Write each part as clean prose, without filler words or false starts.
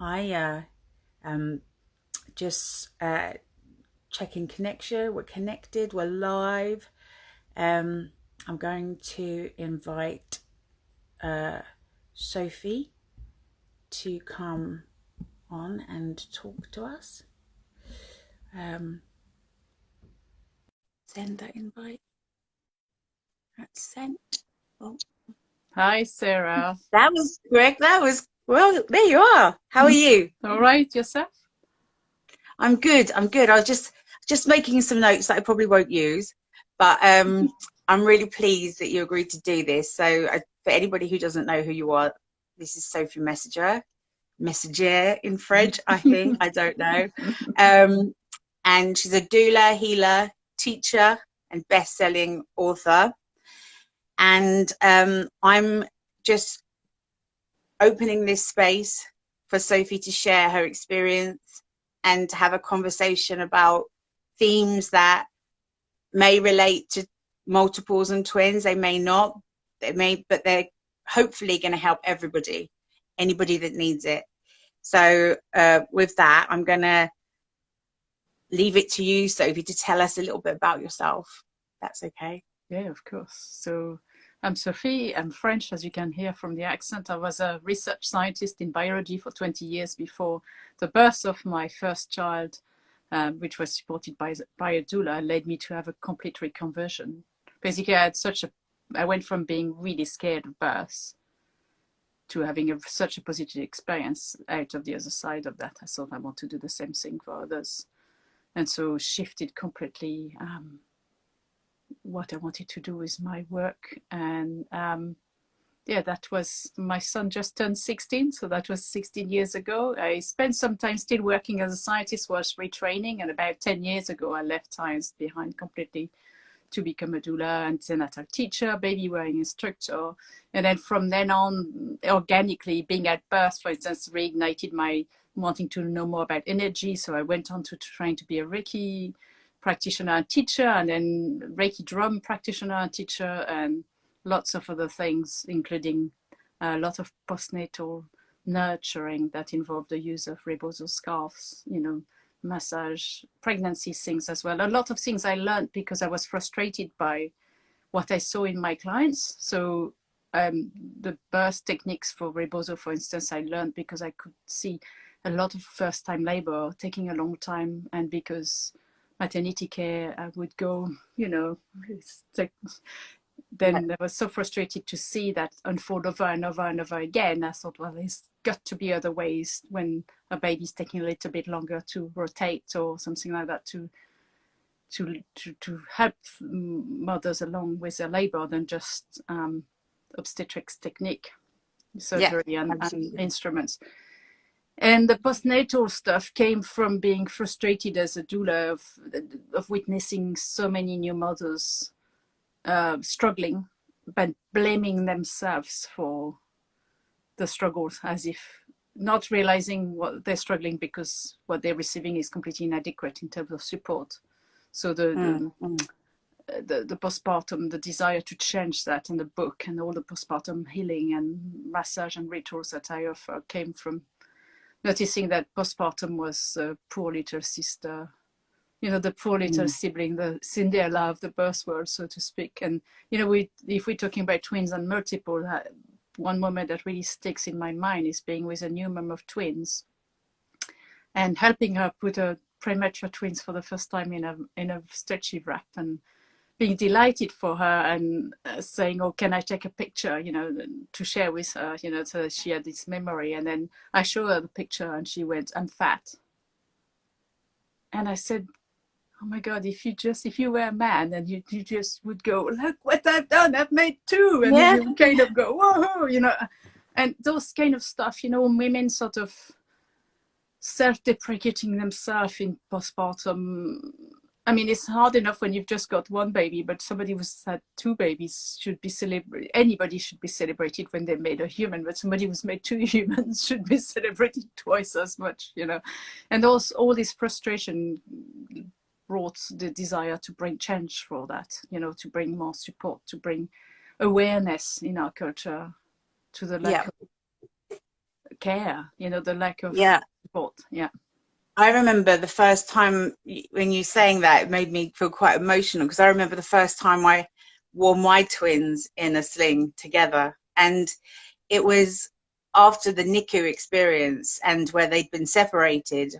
Hi, just checking connection. We're connected, we're live. I'm going to invite Sophie to come on and talk to us. Send that invite. That's sent. Oh. Hi, Sarah. That was correct. Well, there you are. How are you? All right, yourself? I'm good. I was just making some notes that I probably won't use, but I'm really pleased that you agreed to do this. So for anybody who doesn't know who you are, this is Sophie Messenger in French, I think. I don't know. And she's a doula, healer, teacher, and best-selling author. And I'm just opening this space for Sophie to share her experience and to have a conversation about themes that may relate to multiples and twins. They may not, but they're hopefully going to help anybody that needs it. So with that, I'm going to leave it to you, Sophie, to tell us a little bit about yourself. That's okay. Yeah, of course. So I'm Sophie. I'm French, as you can hear from the accent. I was a research scientist in biology for 20 years before the birth of my first child, which was supported by a doula, led me to have a complete reconversion. Basically, I went from being really scared of birth to having such a positive experience out of the other side of that. I thought I want to do the same thing for others. And so shifted completely what I wanted to do with my work. And that was, my son just turned 16, so that was 16 years ago. I spent some time still working as a scientist, was retraining, and about 10 years ago I left science behind completely to become a doula and postnatal teacher, baby-wearing instructor. And then from then on, organically, being at birth, for instance, reignited my wanting to know more about energy. So I went on to trying to be a Reiki practitioner and teacher, and then Reiki drum practitioner and teacher, and lots of other things, including a lot of postnatal nurturing that involved the use of rebozo scarves, massage, pregnancy things as well. A lot of things I learned because I was frustrated by what I saw in my clients. So the birth techniques for rebozo, for instance, I learned because I could see a lot of first-time labor taking a long time, and because maternity care would go, then I was so frustrated to see that unfold over and over and over again. I thought, well, there's got to be other ways when a baby's taking a little bit longer to rotate or something like that to help mothers along with their labor than just obstetrics technique, surgery, and instruments. And the postnatal stuff came from being frustrated as a doula of witnessing so many new mothers struggling, but blaming themselves for the struggles, as if not realizing what they're struggling because what they're receiving is completely inadequate in terms of support. So the postpartum, the desire to change that in the book, and all the postpartum healing and massage and rituals that I offer came from noticing that postpartum was a poor little sister, the poor little sibling, the Cinderella of the birth world, so to speak. And, if we're talking about twins and multiple, one moment that really sticks in my mind is being with a new mom of twins and helping her put a premature twins for the first time in a stretchy wrap, and being delighted for her, and saying, oh, can I take a picture, to share with her, so that she had this memory. And then I show her the picture and she went, I'm fat. And I said, oh my God, if you were a man, and you just would go, look what I've done, I've made two. And then you kind of go, whoa, and those kind of stuff, women sort of self-deprecating themselves in postpartum. I mean, it's hard enough when you've just got one baby, but somebody who's had two babies should be celebrated. Anybody should be celebrated when they made a human, but somebody who's made two humans should be celebrated twice as much, And all this frustration brought the desire to bring change for that, to bring more support, to bring awareness in our culture to the lack of care, you know, the lack of Yeah. support. Yeah. I remember the first time when you saying that, it made me feel quite emotional, because I remember the first time I wore my twins in a sling together, and it was after the NICU experience, and where they'd been separated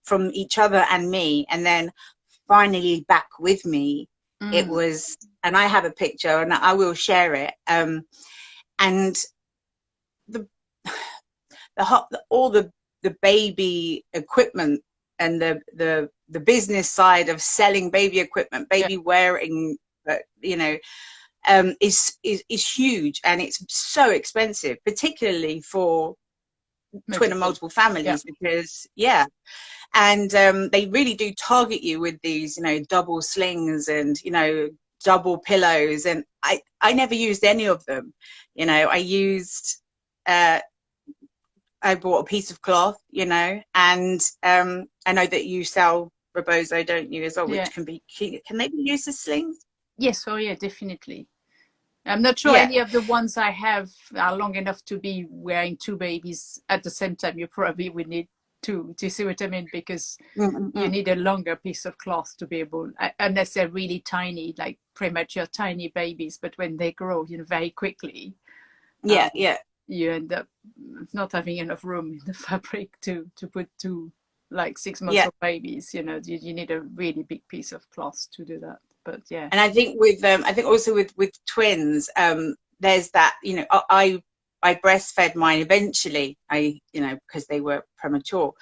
from each other and me, and then finally back with me. It Mm. was, and I have a picture and I will share it. And the all the baby equipment and the business side of selling baby equipment, Yeah. baby wearing, you know, is huge, and it's so expensive, particularly for twin and Multiple. multiple Yeah. families, because and they really do target you with these, you know, double slings and, you know, double pillows, and I never used any of them. You know, I used I bought a piece of cloth, you know, and I know that you sell rebozo, don't you, as well, Yeah. which can they be used as slings? Yes. Oh, yeah, definitely. I'm not sure Yeah. any of the ones I have are long enough to be wearing two babies at the same time. You probably would need two. Do you see what I mean? Because you Mm-mm-mm. need a longer piece of cloth to be able, unless they're really tiny, like premature tiny babies. But when they grow, you know, very quickly, Yeah, um, yeah, you end up not having enough room in the fabric to put two like 6 months yeah. old babies. You know, you need a really big piece of cloth to do that. But yeah, And I think with I think also with twins, there's that, you know, I breastfed mine eventually. You know, because they were premature,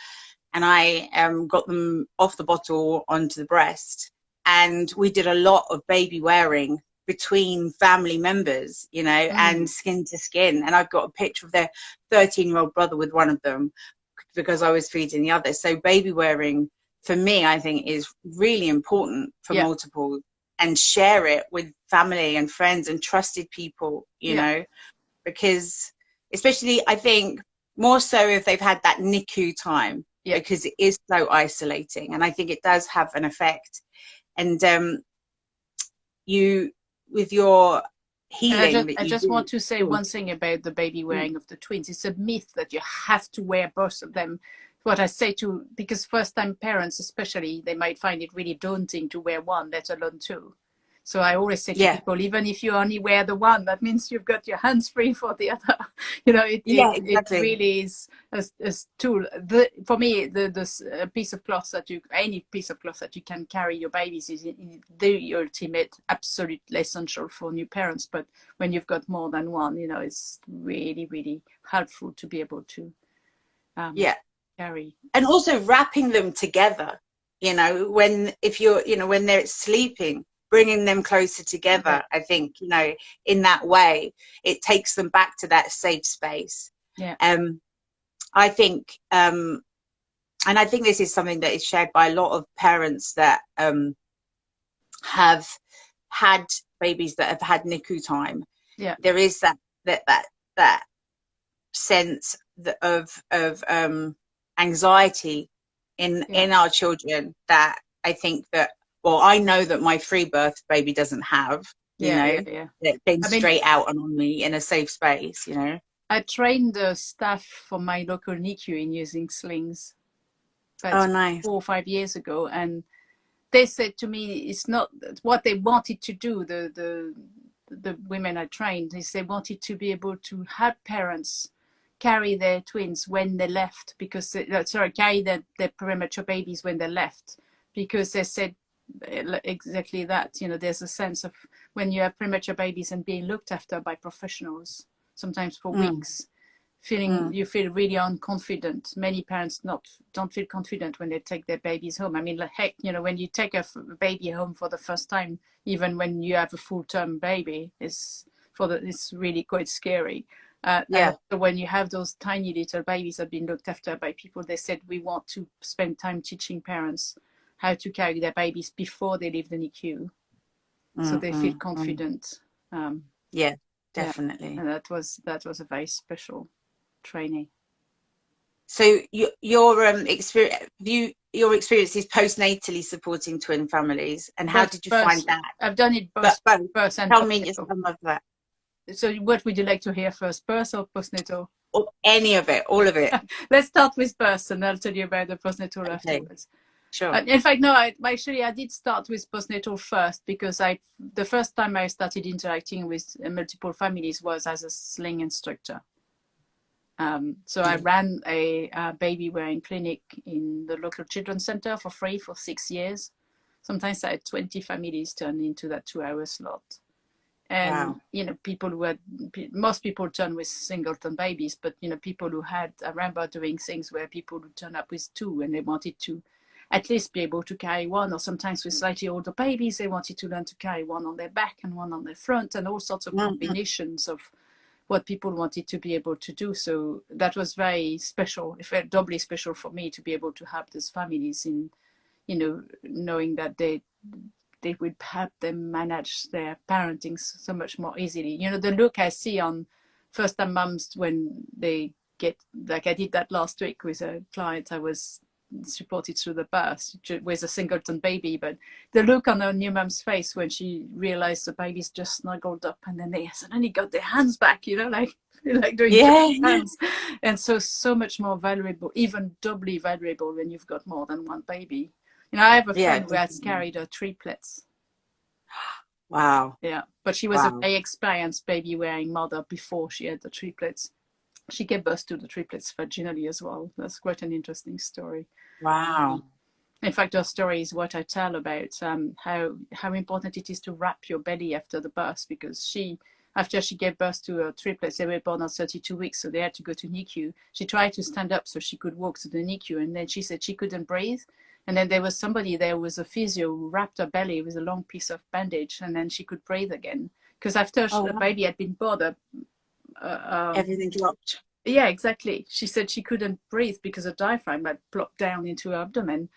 and I got them off the bottle onto the breast, and we did a lot of baby wearing between family members, you know, and mm, skin to skin. And I've got a picture of their 13-year-old brother with one of them, because I was feeding the other. So baby wearing for me, I think, is really important for yeah, multiple, and share it with family and friends and trusted people, you yeah, know, because especially I think more so if they've had that NICU time, yeah. because it is so isolating, and I think it does have an effect. And you, with your And healing that I you just do. want to say Oh, one thing about the baby mm, wearing of the twins. It's a myth that you have to wear both of them. What I say to, because first time parents, especially, they might find it really daunting to wear one, let alone two. So I always say to yeah, people, even if you only wear the one, that means you've got your hands free for the other. You know, yeah, it exactly. really is a tool. For me, the piece of cloth that any piece of cloth that you can carry your babies is the ultimate, absolute essential for new parents. But when you've got more than one, you know, it's really, really helpful to be able to um, Yeah. carry. And also wrapping them together, you know, when, if you're, you know, when they're sleeping, bringing them closer Yeah, together, I think, you know, in that way it takes them back to that safe space. yeah, um I think, and I think this is something that is shared by a lot of parents that have had babies that have had NICU time. yeah, There is that sense of anxiety yeah, in our children, that I think that, well, I know that my free birth baby doesn't have, you yeah, yeah, know, yeah. that came I mean, straight out and on me in a safe space, you know. I trained the staff for my local NICU in using slings. Oh, That's nice. 4 or 5 years ago, and they said to me, it's not what they wanted to do. The women I trained, is they wanted to be able to help parents carry their twins when they left, because carry their premature babies when they left, because they said exactly that. You know, there's a sense of when you have premature babies and being looked after by professionals, sometimes for Mm, weeks, feeling mm, you feel really unconfident. Many parents don't feel confident when they take their babies home. I mean, like, heck, you know, when you take a baby home for the first time, even when you have a full-term baby, it's really quite scary. And yeah. also when you have those tiny little babies that have been looked after by people, they said we want to spend time teaching parents how to carry their babies before they leave the NICU, so Mm, they feel mm, mm. confident. Um, Yeah, yeah, definitely. and that was a very special training. So your experience, your experience is postnatally supporting twin families, and how Both, did you find both. that? I've done it But both, both. birth and Tell me just postnatal. some of that. So, what would you like to hear first, birth or postnatal? or any of it, all of it. Let's start with birth, and I'll tell you about the postnatal Okay, afterwards. sure. In fact, no, I did start with postnatal first, because the first time I started interacting with multiple families was as a sling instructor. So I ran a baby-wearing clinic in the local children's center for free for 6 years. Sometimes I had 20 families turn into that 2-hour slot. And, Wow. you know, most people turn with singleton babies, but, you know, people who had, I remember doing things where people would turn up with 2 and they wanted to at least be able to carry one, or sometimes with slightly older babies, they wanted to learn to carry one on their back and one on their front, and all sorts of combinations of what people wanted to be able to do. So that was very special, it felt doubly special for me to be able to have these families in, you know, knowing that they would help them manage their parenting so much more easily. You know, the look I see on first-time mums when they get, like I did that last week with a client I was supported through the birth with a singleton baby, but the look on her new mum's face when she realized the baby's just snuggled up and then they suddenly got their hands back, you know, like doing hands. And so much more valuable, even doubly valuable when you've got more than one baby. You know, I have a friend who has carried her triplets. Wow. Yeah, but she was a very experienced baby-wearing mother before she had the triplets. She gave birth to the triplets vaginally as well. That's quite an interesting story. Wow. In fact, her story is what I tell about how important it is to wrap your belly after the birth, because after she gave birth to her triplets, they were born at 32 weeks, so they had to go to NICU. She tried to stand up so she could walk to the NICU, and then she said she couldn't breathe. And then there was somebody there who was a physio who wrapped her belly with a long piece of bandage, and then she could breathe again. Because after the baby had been born, everything dropped. Yeah, exactly. She said she couldn't breathe because her diaphragm had plopped down into her abdomen.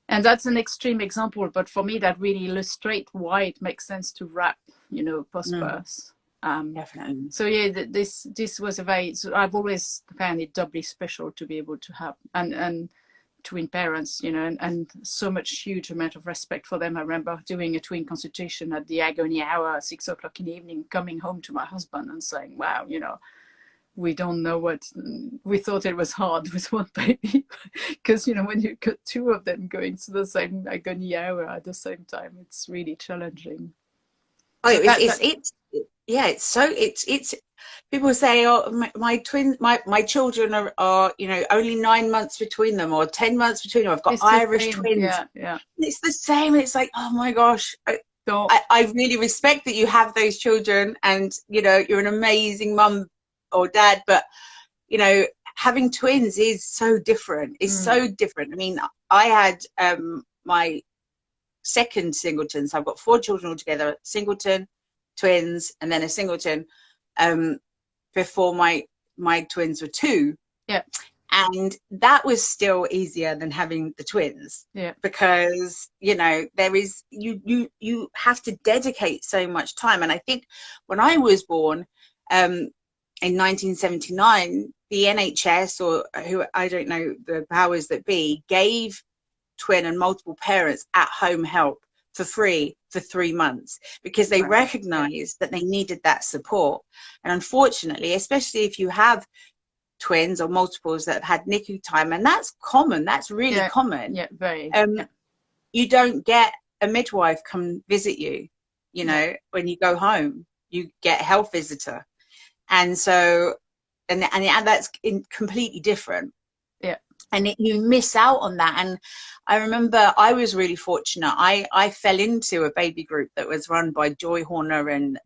And that's an extreme example, but for me that really illustrates why it makes sense to wrap, you know, post-birth. Definitely. So yeah, this was I've always found it doubly special to be able to have and twin parents, you know, and so much huge amount of respect for them. I remember doing a twin consultation at the agony hour at 6 o'clock in the evening, coming home to my husband and saying, wow, you know, we don't know we thought it was hard with one baby, because, you know, when you got 2 of them going to the same agony hour at the same time, it's really challenging. Oh, so it's people say, oh, my children are, you know, only 9 months between them or 10 months between them. I've got Irish twins. Yeah. It's the same. It's like, oh my gosh. I really respect that you have those children, and, you know, you're an amazing mum or dad, but, you know, having twins is so different. It's so different. I mean, I had my second singleton, so I've got 4 children altogether, singleton, twins, and then a singleton, before my twins were 2. Yeah. And that was still easier than having the twins. Yeah. Because, you know, there is you have to dedicate so much time. And I think when I was born, in 1979, the NHS, or who, I don't know, the powers that be, gave twin and multiple parents at-home help for free for 3 months, because they recognized that they needed that support. And unfortunately, especially if you have twins or multiples that have had NICU time, and that's common, that's really common. Yeah, very. You don't get a midwife come visit you, you know, when you go home. You get a health visitor. And so, and that's completely different. Yeah. And you miss out on that. And I remember I was really fortunate. I fell into a baby group that was run by Joy Horner and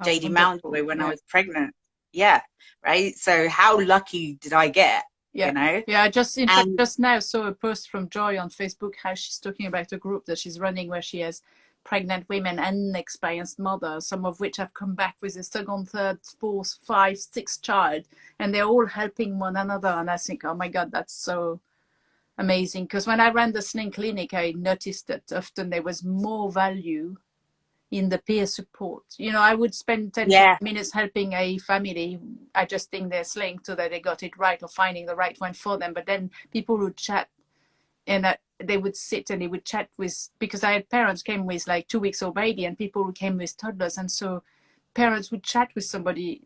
JD Mountjoy when I was pregnant. Yeah. Right. So how lucky did I get? Yeah. You know? Yeah. I just now saw a post from Joy on Facebook, how she's talking about a group that she's running where she has pregnant women and experienced mothers, some of which have come back with a second, third, fourth, 5, 6 child, and they're all helping one another. And I think, oh my God, that's so amazing. Because when I ran the sling clinic, I noticed that often there was more value in the peer support. You know, I would spend 10 minutes helping a family adjusting their sling so that they got it right or finding the right one for them. But then people would chat, and they would sit and they would chat with, because I had parents came with like 2 weeks old baby and people who came with toddlers. And so parents would chat with somebody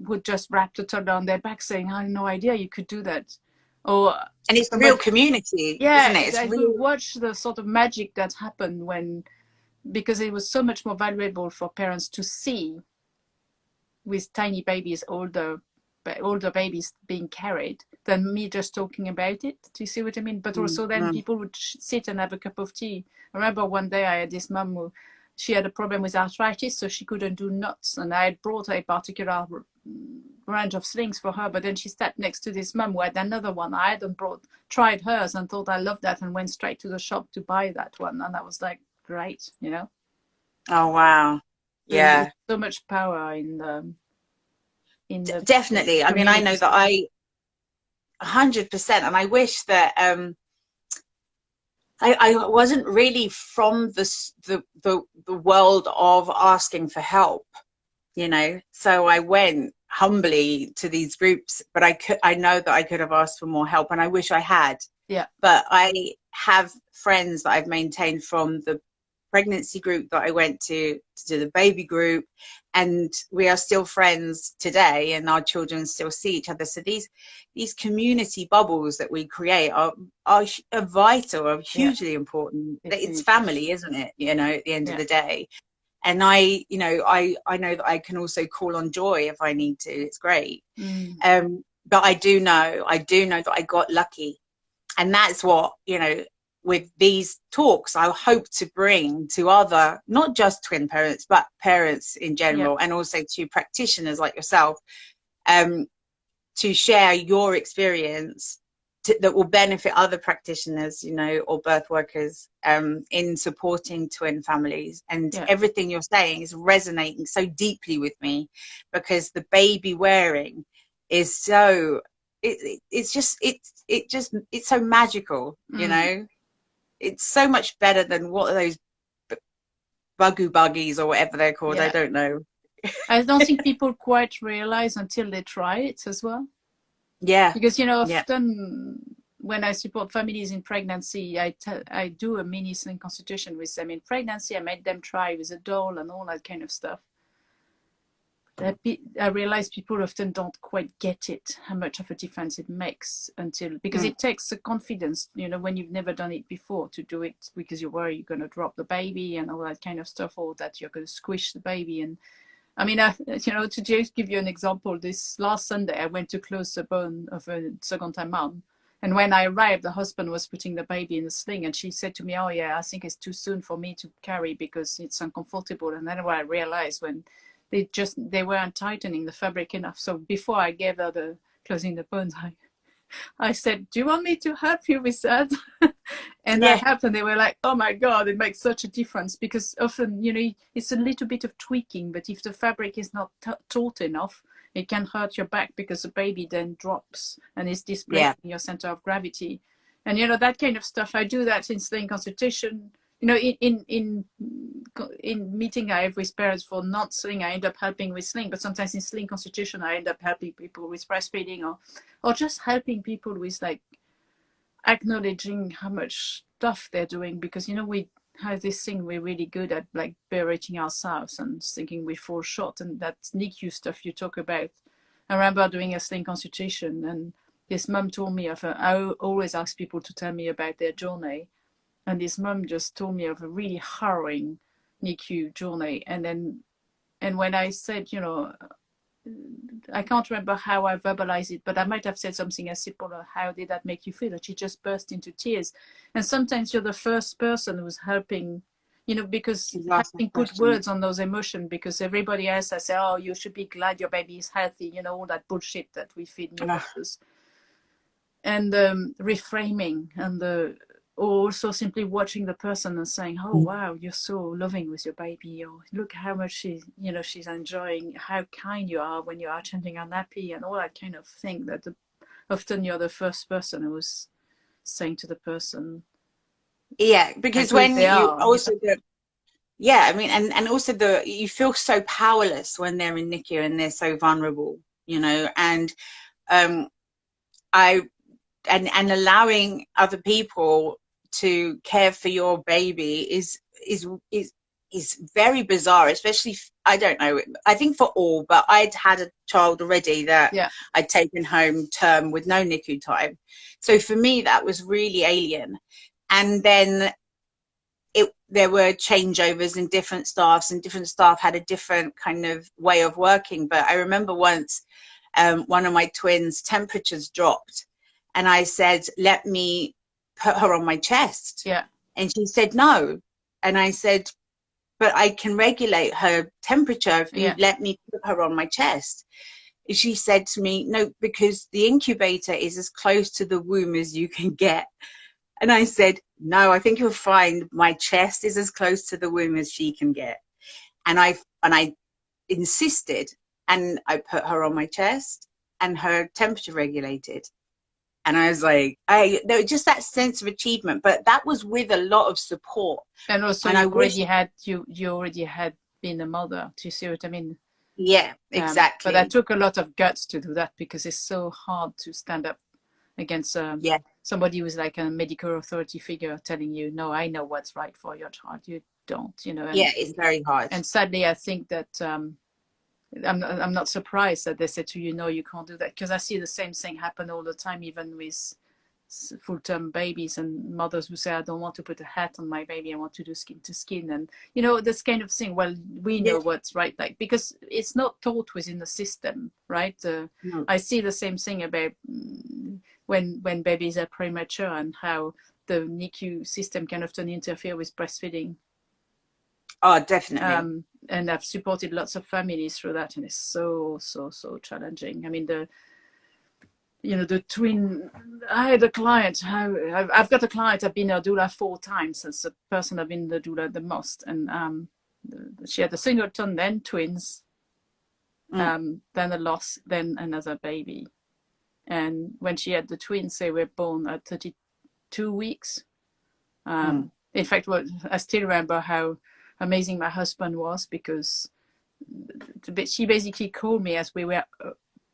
would just wrap the toddler on their back saying, I had no idea you could do that. Or And it's real somebody, community, isn't yeah, it? It's I would real. watch the sort of magic that happened when, because it was so much more valuable for parents to see with tiny babies, older babies being carried, than me just talking about it. Do you see what I mean? But also then Mm. people would sit and have a cup of tea. I remember one day I had this mum who, she had a problem with arthritis, so she couldn't do knots, and I had brought a particular range of slings for her, but then she sat next to this mum who had another one. I hadn't tried hers and thought I loved that, and went straight to the shop to buy that one, and I was like, great, you know. Oh wow. There's Yeah. so much power in the Definitely. I mean, I community know that spirit. 100%, and I wish that I wasn't really from the world of asking for help, you know. So I went humbly to these groups, but I know that I could have asked for more help, and I wish I had. Yeah, But I have friends that I've maintained from the pregnancy group that I went to do the baby group, and we are still friends today, and our children still see each other. So these community bubbles that we create are vital, are yeah, hugely important. It's definitely. family, isn't it? You know, at the end of Yeah. the day. And I know that I can also call on Joy if I need to. It's great. Mm. But I do know that I got lucky, and that's what, with these talks I hope to bring to other, not just twin parents, but parents in Yeah. general, and also to practitioners like yourself, um, to share your experience that will benefit other practitioners, or birth workers, in supporting twin families. And Yeah. everything you're saying is resonating so deeply with me, because the baby wearing is so, it's so magical, Mm. it's so much better than what are those buggies or whatever they're called. I Yeah. don't know. I don't think people quite realize until they try it as well. Yeah. Because, Yeah. often when I support families in pregnancy, I do a mini sling constitution with them in pregnancy. I made them try with a doll and all that kind of stuff. I realize people often don't quite get it, how much of a difference it makes, because Mm. it takes a confidence, when you've never done it before, to do it, because you worry you're going to drop the baby and all that kind of stuff, or that you're going to squish the baby. And I mean, to just give you an example, this last Sunday, I went to close the bone of a second time mom. And when I arrived, the husband was putting the baby in the sling, and she said to me, "Oh yeah, I think it's too soon for me to carry because it's uncomfortable." And then I realized, when they weren't tightening the fabric enough. So before I gave her the closing the bones, I said, "Do you want me to help you with that?" And I Yeah. helped, and they were like, "Oh my God, it makes such a difference." Because often, it's a little bit of tweaking, but if the fabric is not taut enough, it can hurt your back, because the baby then drops and is displacing Yeah. your center of gravity. And, that kind of stuff. I do that in sling consultation. In meeting I have with parents for not sling, I end up helping with sling. But sometimes in sling constitution, I end up helping people with breastfeeding, or just helping people with, like, acknowledging how much stuff they're doing, because we have this thing, we're really good at, like, berating ourselves and thinking we fall short, and that NICU stuff you talk about. I remember doing a sling consultation, and this mum told me I always ask people to tell me about their journey, and this mum just told me of a really harrowing NICU journey. And when I said, I can't remember how I verbalized it, but I might have said something as simple as, "How did that make you feel?" And she just burst into tears. And sometimes you're the first person who's helping, because She's asked that having put question. words on those emotions, because everybody else has said, "Oh, you should be glad your baby is healthy," all that bullshit that we feed new Ugh. mothers. And reframing, and also simply watching the person and saying, "Oh wow, you're so loving with your baby," or "Look how much she's enjoying, how kind you are when you are changing her nappy," and all that kind of thing. That often you're the first person who's saying to the person Yeah, how because good when they you are. also yeah, I mean, and also you feel so powerless when they're in NICU and they're so vulnerable, and um, I and allowing other people to care for your baby is is very bizarre, especially, I don't know, I think for all, but I'd had a child already that Yeah. I'd taken home term with no NICU time. So for me, that was really alien. And then there were changeovers in different staffs, and different staff had a different kind of way of working. But I remember once one of my twins' temperatures dropped, and I said, let me put her on my chest. Yeah. And she said, no. And I said, but I can regulate her temperature if you let me put her on my chest. And she said to me, no, because the incubator is as close to the womb as you can get. And I said, no, I think you'll find my chest is as close to the womb as she can get. And I insisted, and I put her on my chest, and her temperature regulated. And I was like, there was just that sense of achievement, but that was with a lot of support. And also, and you already had been a mother. Do you see what I mean? Yeah, exactly. But that took a lot of guts to do that, because it's so hard to stand up against somebody who's like a medical authority figure telling you, no, I know what's right for your child. You don't, you know. And, it's very hard. And sadly, I think that I'm not surprised that they said to you, no, you can't do that, because I see the same thing happen all the time, even with full-term babies and mothers who say, I don't want to put a hat on my baby, I want to do skin to skin, and you know, this kind of thing. Well, we know what's right, like, because it's not taught within the system, right? No. I see the same thing about when babies are premature, and how the NICU system can often interfere with breastfeeding. Oh, definitely. And I've supported lots of families through that, and it's so challenging. I mean, the twin, I had a client, I've got a client, I've been a doula 4 times. That's the person I've been the doula the most. And she had a singleton, then twins, then a loss, then another baby. And when she had the twins, they were born at 32 weeks. In fact, I still remember how amazing my husband was, because she basically called me as we were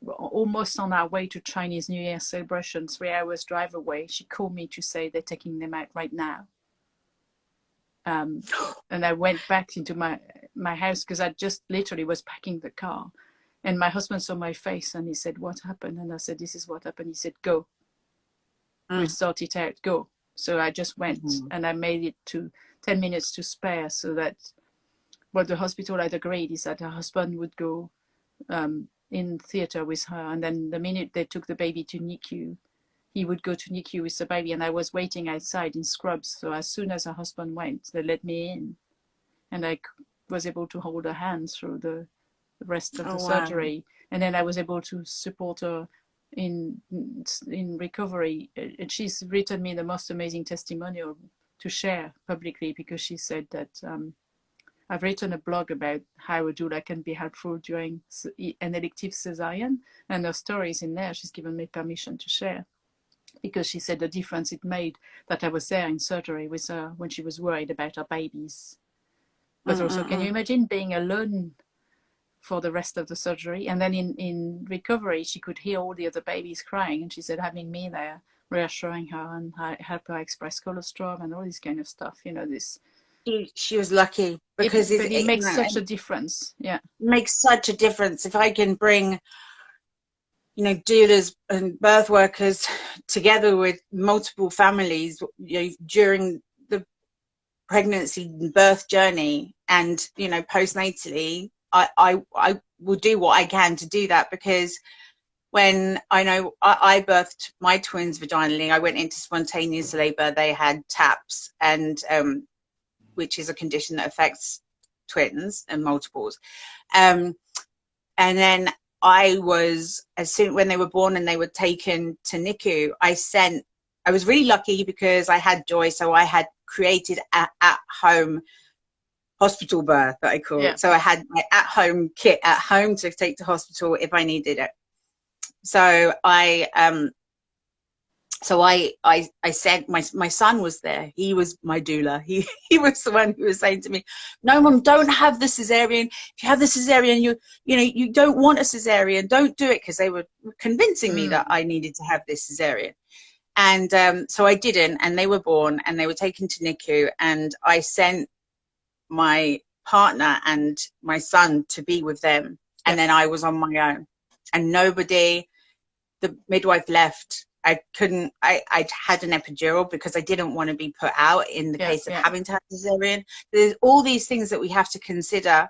almost on our way to Chinese New Year celebration, 3 hours drive away. She called me to say they're taking them out right now. And I went back into my house, because I just literally was packing the car. And my husband saw my face, and he said, what happened? And I said, this is what happened. He said, go. We'll sort it out, go. So I just went, and I made it to 10 minutes to spare, so that what the hospital had agreed is that her husband would go in theatre with her, and then the minute they took the baby to NICU, he would go to NICU with the baby, and I was waiting outside in scrubs. So as soon as her husband went, they let me in, and I was able to hold her hand through the rest of the surgery. And then I was able to support her in recovery. And she's written me the most amazing testimonial to share publicly, because she said that I've written a blog about how a doula can be helpful during an elective cesarean, and her story is in there. She's given me permission to share, because she said the difference it made that I was there in surgery with her when she was worried about her babies. But also, can you imagine being alone for the rest of the surgery? And then in recovery, she could hear all the other babies crying, and she said having me there reassuring her and help her express colostrum and all this kind of stuff, you know, this. She was lucky, because it makes such a difference. Yeah, it makes such a difference. If I can bring, you know, doulas and birth workers together with multiple families, you know, during the pregnancy and birth journey, and, you know, postnatally, I will do what I can to do that, because when I birthed my twins vaginally, I went into spontaneous labor. They had TAPS, and which is a condition that affects twins and multiples. And then when they were born and they were taken to NICU, I was really lucky because I had Joy, so I had created at home hospital birth, that I call it. So I had my at-home kit at home to take to hospital if I needed it. So I said, my son was there. He was my doula. He was the one who was saying to me, no, Mum, don't have the cesarean. If you have the cesarean, you don't want a cesarean. Don't do it, because they were convincing me that I needed to have this cesarean. And so I didn't, and they were born, and they were taken to NICU, and I sent my partner and my son to be with them. And then I was on my own, and nobody, the midwife left. I'd had an epidural because I didn't want to be put out in the case of having to have cesarean. There's all these things that we have to consider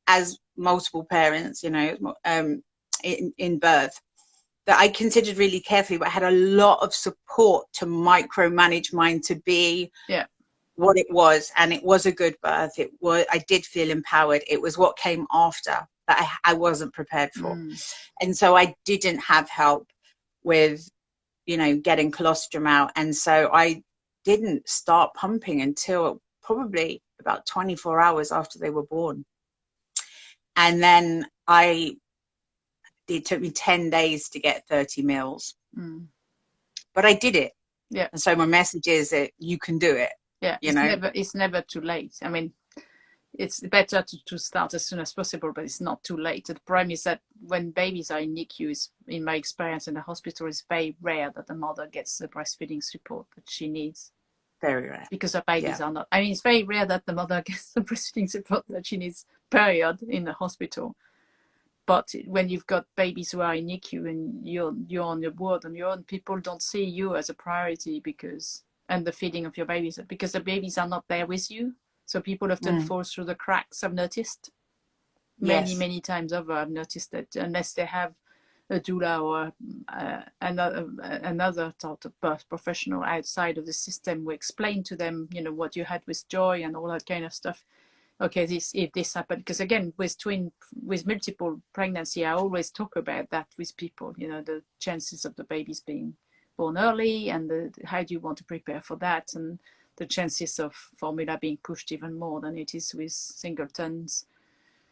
as multiple parents, you know, in birth, that I considered really carefully, but I had a lot of support to micromanage mine to be what it was. And it was a good birth. It was, I did feel empowered. It was what came after that I wasn't prepared for. And so I didn't have help with, you know, getting colostrum out. And so I didn't start pumping until probably about 24 hours after they were born. And then it took me 10 days to get 30 mils. But I did it. Yeah. And so my message is that you can do it. Yeah. It's never too late. I mean, it's better to start as soon as possible, but it's not too late. The problem is that when babies are in NICU, in my experience in the hospital, it's very rare that the mother gets the breastfeeding support that she needs. Very rare. Because the babies are not. I mean, it's very rare that the mother gets the breastfeeding support that she needs, period, in the hospital. But when you've got babies who are in NICU and you're on your ward on your own, people don't see you as a priority and the feeding of your babies, because the babies are not there with you. So people often fall through the cracks. I've noticed many times over. I've noticed that unless they have a doula or another sort of birth professional outside of the system who explain to them, you know, what you had with Joy and all that kind of stuff. Okay, if this happened, because again, with multiple pregnancy, I always talk about that with people. You know, the chances of the babies being born early, and how do you want to prepare for that, and the chances of formula being pushed even more than it is with singletons,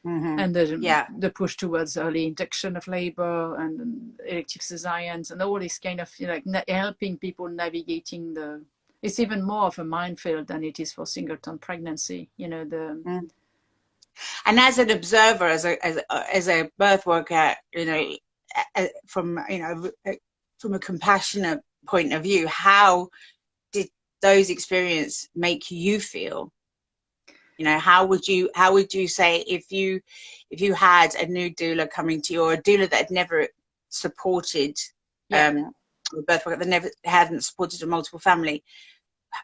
and the push towards early induction of labor and elective cesareans and all this kind of, you know, like helping people navigating it's even more of a minefield than it is for singleton pregnancy, you know. And as an observer, as a birth worker, you know, from a compassionate point of view, how did those experiences make you feel? You know, how would you say if you had a new doula coming to you, or a doula that had never supported birth work, that hadn't supported a multiple family,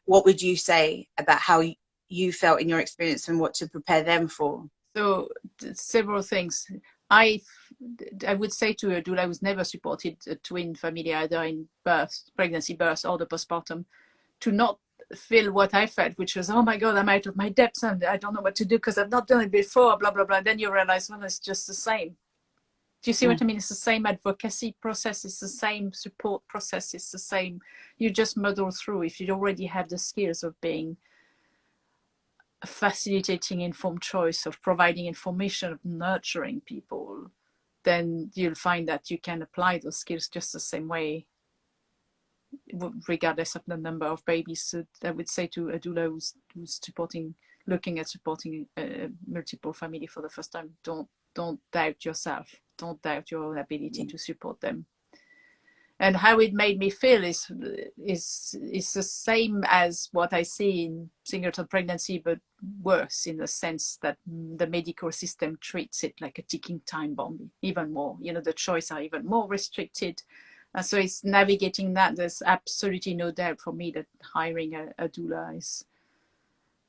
what would you say about how you felt in your experience and what to prepare them for? So several things. I would say to a doula who's never supported a twin family, either in pregnancy, birth, or the postpartum, to not feel what I felt, which was, oh my God, I'm out of my depths and I don't know what to do because I've not done it before, blah, blah, blah. Then you realize, well, it's just the same. Do you see what I mean? It's the same advocacy process. It's the same support process. It's the same. You just muddle through. If you already have the skills of being facilitating informed choice, of providing information, of nurturing people, then you'll find that you can apply those skills just the same way, regardless of the number of babies. So I would say to a doula who's looking at supporting a multiple family for the first time, don't doubt yourself. Don't doubt your own ability to support them. And how it made me feel is the same as what I see in singleton pregnancy, but worse, in the sense that the medical system treats it like a ticking time bomb, even more. You know, the choices are even more restricted. And so it's navigating that. There's absolutely no doubt for me that hiring a doula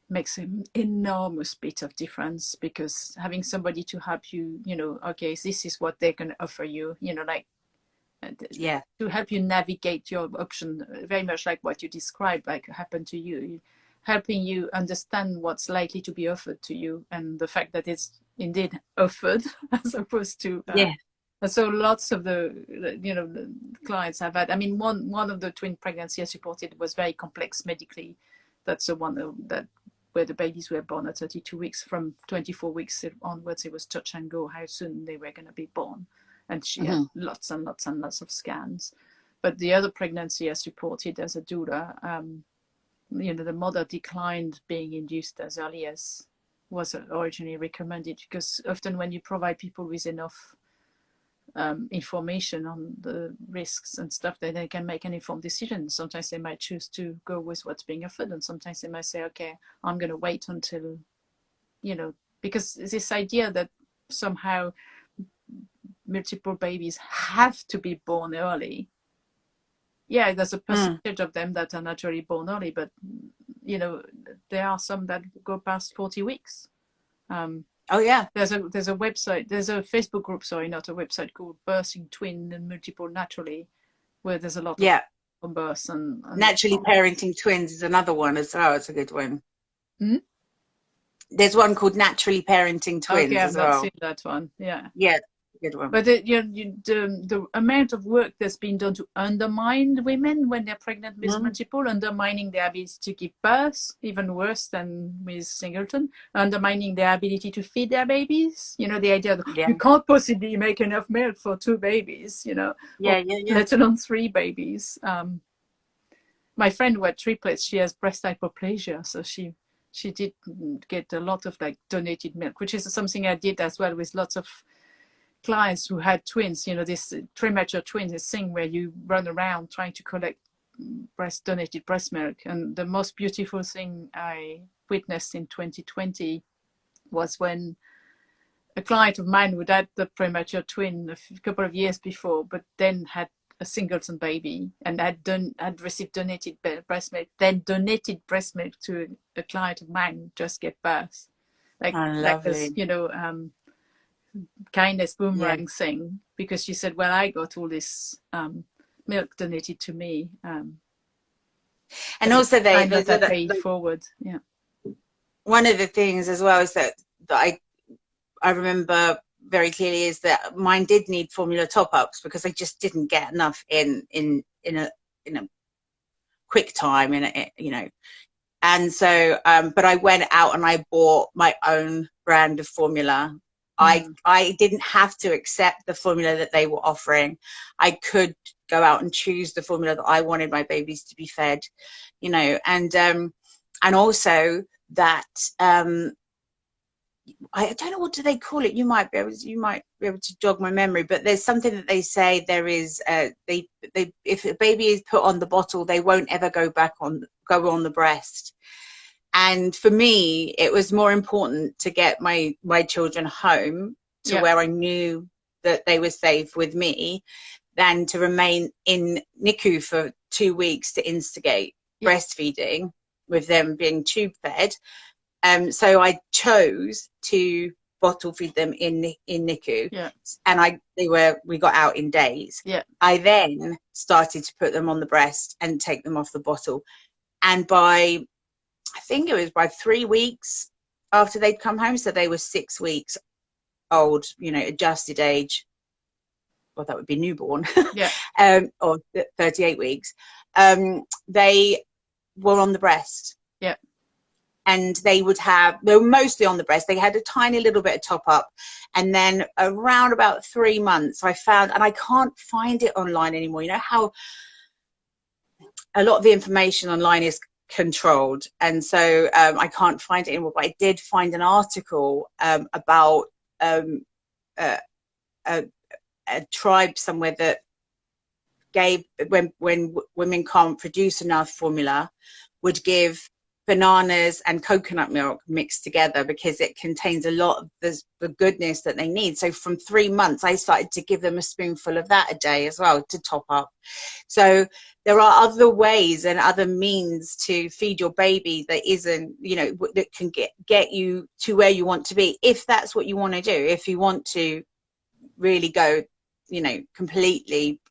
makes an enormous bit of difference, because having somebody to help you, you know, okay, this is what they're going to offer you, you know, like, to help you navigate your option, very much like what you described, like happened to you, helping you understand what's likely to be offered to you, and the fact that it's indeed offered as opposed to and so lots of the clients have had, I mean, one of the twin pregnancy I supported was very complex medically. That's the one that where the babies were born at 32 weeks. From 24 weeks onwards, it was touch and go how soon they were going to be born. And she had lots and lots and lots of scans. But the other pregnancy I supported as a doula, the mother declined being induced as early as was originally recommended, because often when you provide people with enough information on the risks and stuff, that they can make an informed decision. Sometimes they might choose to go with what's being offered, and sometimes they might say, okay, I'm going to wait until because this idea that somehow multiple babies have to be born early. Yeah, there's a percentage of them that are naturally born early, but you know, there are some that go past 40 weeks. Oh yeah. There's a website, there's a Facebook group, sorry, not a website, called Birthing Twin and Multiple Naturally, where there's a lot of births and Naturally Parenting Twins is another one as well. It's a good one. Hmm? There's one called Naturally Parenting Twins okay, I've as not well. seen that one. Yeah. Yeah, good one. But the amount of work that's been done to undermine women when they're pregnant with multiple, undermining their ability to give birth, even worse than with singleton, undermining their ability to feed their babies. You know, the idea that you can't possibly make enough milk for 2 babies, you know, let alone 3 babies. My friend who had triplets, she has breast hypoplasia, so she did get a lot of like donated milk, which is something I did as well with lots of clients who had twins. You know, this premature twins, this thing where you run around trying to collect donated breast milk. And the most beautiful thing I witnessed in 2020 was when a client of mine who had the premature twin a couple of years before, but then had a singleton baby and had received donated breast milk, then donated breast milk to a client of mine who just gave birth. Like this, you know, kindness boomerang thing, because she said, well, I got all this milk donated to me, and also they paid forward. Yeah, one of the things as well is that I remember very clearly is that mine did need formula top-ups because I just didn't get enough in a quick time, you know. And so but I went out and I bought my own brand of formula. I didn't have to accept the formula that they were offering. I could go out and choose the formula that I wanted my babies to be fed, you know. And also that I don't know, what do they call it? You might be able to jog my memory, but there's something that they say there is. They if a baby is put on the bottle, they won't ever go on the breast. And for me, it was more important to get my children home to where I knew that they were safe with me than to remain in NICU for 2 weeks to instigate breastfeeding with them being tube fed. So I chose to bottle feed them in NICU, and we got out in days. I then started to put them on the breast and take them off the bottle, and I think it was by 3 weeks after they'd come home, so they were 6 weeks old, you know, adjusted age, well, that would be newborn, or 38 weeks, they were on the breast. And they were mostly on the breast. They had a tiny little bit of top up. And then around about 3 months, I found, and I can't find it online anymore. You know how a lot of the information online is controlled. And so I can't find it anymore. But I did find an article about a tribe somewhere that gave, when women can't produce enough formula, would give bananas and coconut milk mixed together because it contains a lot of the goodness that they need. So from 3 months, I started to give them a spoonful of that a day as well to top up. So there are other ways and other means to feed your baby that isn't, you know, that can get you to where you want to be, if that's what you want to do. If you want to really go, you know, completely